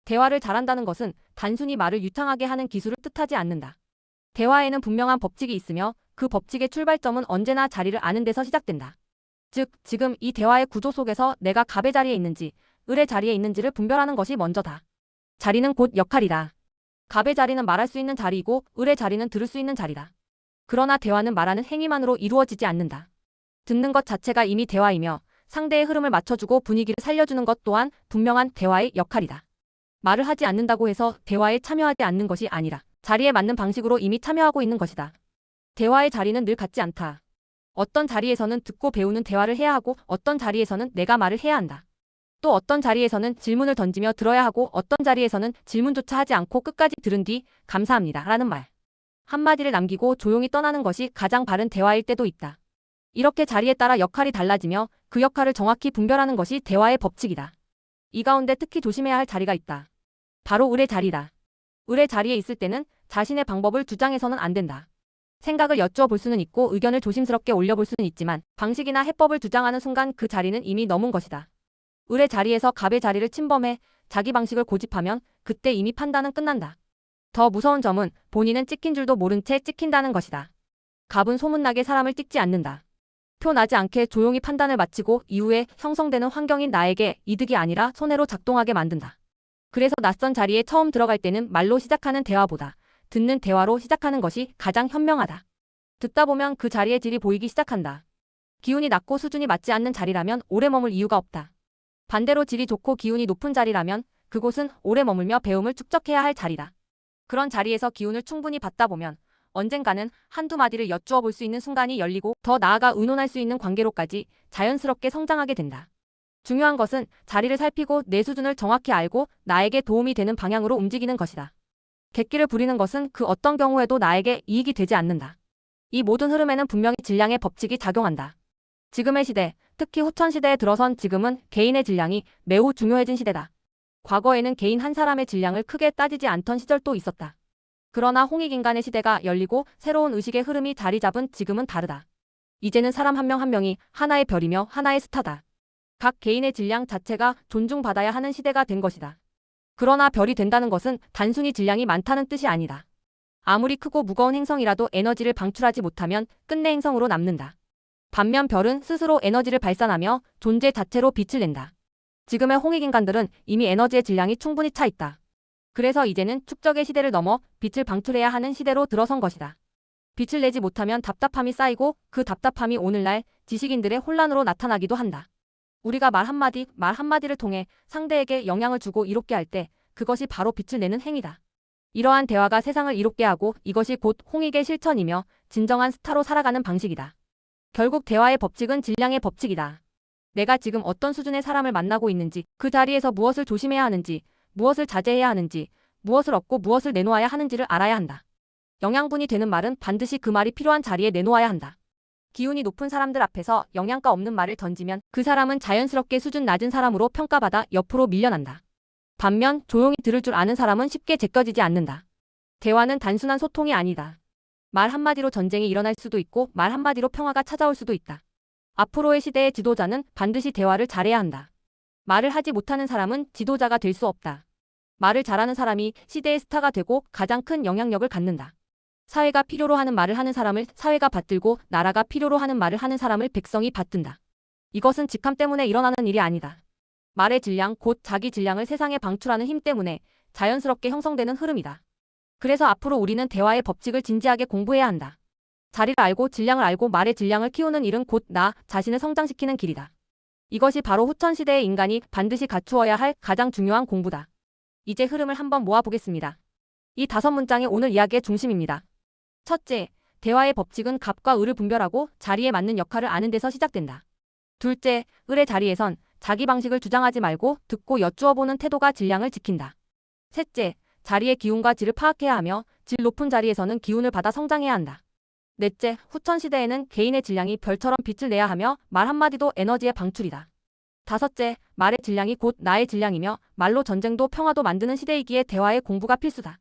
대화를 잘한다는 것은 단순히 말을 유창하게 하는 기술을 뜻하지 않는다. 대화에는 분명한 법칙이 있으며 그 법칙의 출발점은 언제나 자리를 아는 데서 시작된다. 즉, 지금 이 대화의 구조 속에서 내가 갑의 자리에 있는지, 을의 자리에 있는지를 분별하는 것이 먼저다. 자리는 곧 역할이다. 갑의 자리는 말할 수 있는 자리이고 을의 자리는 들을 수 있는 자리다. 그러나 대화는 말하는 행위만으로 이루어지지 않는다. 듣는 것 자체가 이미 대화이며 상대의 흐름을 맞춰주고 분위기를 살려주는 것 또한 분명한 대화의 역할이다. 말을 하지 않는다고 해서 대화에 참여하지 않는 것이 아니라 자리에 맞는 방식으로 이미 참여하고 있는 것이다. 대화의 자리는 늘 같지 않다. 어떤 자리에서는 듣고 배우는 대화를 해야 하고 어떤 자리에서는 내가 말을 해야 한다. 또 어떤 자리에서는 질문을 던지며 들어야 하고 어떤 자리에서는 질문조차 하지 않고 끝까지 들은 뒤 감사합니다 라는 말 한마디를 남기고 조용히 떠나는 것이 가장 바른 대화일 때도 있다. 이렇게 자리에 따라 역할이 달라지며 그 역할을 정확히 분별하는 것이 대화의 법칙이다. 이 가운데 특히 조심해야 할 자리가 있다. 바로 을의 자리다. 을의 자리에 있을 때는 자신의 방법을 주장해서는 안 된다. 생각을 여쭈어 볼 수는 있고 의견을 조심스럽게 올려볼 수는 있지만 방식이나 해법을 주장하는 순간 그 자리는 이미 넘은 것이다. 을의 자리에서 갑의 자리를 침범해 자기 방식을 고집하면 그때 이미 판단은 끝난다. 더 무서운 점은 본인은 찍힌 줄도 모른 채 찍힌다는 것이다. 갑은 소문나게 사람을 찍지 않는다. 표 나지 않게 조용히 판단을 마치고 이후에 형성되는 환경인 나에게 이득이 아니라 손해로 작동하게 만든다. 그래서 낯선 자리에 처음 들어갈 때는 말로 시작하는 대화보다 듣는 대화로 시작하는 것이 가장 현명하다. 듣다 보면 그 자리의 질이 보이기 시작한다. 기운이 낮고 수준이 맞지 않는 자리라면 오래 머물 이유가 없다. 반대로 질이 좋고 기운이 높은 자리라면 그곳은 오래 머물며 배움을 축적해야 할 자리다. 그런 자리에서 기운을 충분히 받다 보면 언젠가는 한두 마디를 여쭈어 볼 수 있는 순간이 열리고 더 나아가 의논할 수 있는 관계로까지 자연스럽게 성장하게 된다. 중요한 것은 자리를 살피고 내 수준을 정확히 알고 나에게 도움이 되는 방향으로 움직이는 것이다. 객기를 부리는 것은 그 어떤 경우에도 나에게 이익이 되지 않는다. 이 모든 흐름에는 분명히 질량의 법칙이 작용한다. 지금의 시대, 특히 호천시대에 들어선 지금은 개인의 질량이 매우 중요해진 시대다. 과거에는 개인 한 사람의 질량을 크게 따지지 않던 시절도 있었다. 그러나 홍익인간의 시대가 열리고 새로운 의식의 흐름이 자리 잡은 지금은 다르다. 이제는 사람 한 명 한 명이 하나의 별이며 하나의 스타다. 각 개인의 질량 자체가 존중받아야 하는 시대가 된 것이다. 그러나 별이 된다는 것은 단순히 질량이 많다는 뜻이 아니다. 아무리 크고 무거운 행성이라도 에너지를 방출하지 못하면 끝내 행성으로 남는다. 반면 별은 스스로 에너지를 발산하며 존재 자체로 빛을 낸다. 지금의 홍익인간들은 이미 에너지의 질량이 충분히 차 있다. 그래서 이제는 축적의 시대를 넘어 빛을 방출해야 하는 시대로 들어선 것이다. 빛을 내지 못하면 답답함이 쌓이고 그 답답함이 오늘날 지식인들의 혼란으로 나타나기도 한다. 우리가 말 한마디를 통해 상대에게 영향을 주고 이롭게 할 때 그것이 바로 빛을 내는 행위다. 이러한 대화가 세상을 이롭게 하고 이것이 곧 홍익의 실천이며 진정한 스타로 살아가는 방식이다. 결국 대화의 법칙은 질량의 법칙이다. 내가 지금 어떤 수준의 사람을 만나고 있는지, 그 자리에서 무엇을 조심해야 하는지, 무엇을 자제해야 하는지, 무엇을 얻고 무엇을 내놓아야 하는지를 알아야 한다. 영양분이 되는 말은 반드시 그 말이 필요한 자리에 내놓아야 한다. 기운이 높은 사람들 앞에서 영양가 없는 말을 던지면 그 사람은 자연스럽게 수준 낮은 사람으로 평가받아 옆으로 밀려난다. 반면 조용히 들을 줄 아는 사람은 쉽게 제껴지지 않는다. 대화는 단순한 소통이 아니다. 말 한마디로 전쟁이 일어날 수도 있고 말 한마디로 평화가 찾아올 수도 있다. 앞으로의 시대의 지도자는 반드시 대화를 잘해야 한다. 말을 하지 못하는 사람은 지도자가 될 수 없다. 말을 잘하는 사람이 시대의 스타가 되고 가장 큰 영향력을 갖는다. 사회가 필요로 하는 말을 하는 사람을 사회가 받들고 나라가 필요로 하는 말을 하는 사람을 백성이 받든다. 이것은 직함 때문에 일어나는 일이 아니다. 말의 질량, 곧 자기 질량을 세상에 방출하는 힘 때문에 자연스럽게 형성되는 흐름이다. 그래서 앞으로 우리는 대화의 법칙을 진지하게 공부해야 한다. 자리를 알고 질량을 알고 말의 질량을 키우는 일은 곧 나 자신을 성장시키는 길이다. 이것이 바로 후천시대의 인간이 반드시 갖추어야 할 가장 중요한 공부다. 이제 흐름을 한번 모아보겠습니다. 이 5문장이 오늘 이야기의 중심입니다. 첫째, 대화의 법칙은 갑과 을을 분별하고 자리에 맞는 역할을 아는 데서 시작된다. 둘째, 을의 자리에선 자기 방식을 주장하지 말고 듣고 여쭈어보는 태도가 질량을 지킨다. 셋째, 자리의 기운과 질을 파악해야 하며 질 높은 자리에서는 기운을 받아 성장해야 한다. 넷째, 후천시대에는 개인의 질량이 별처럼 빛을 내야 하며 말 한마디도 에너지의 방출이다. 다섯째, 말의 질량이 곧 나의 질량이며 말로 전쟁도 평화도 만드는 시대이기에 대화의 공부가 필수다.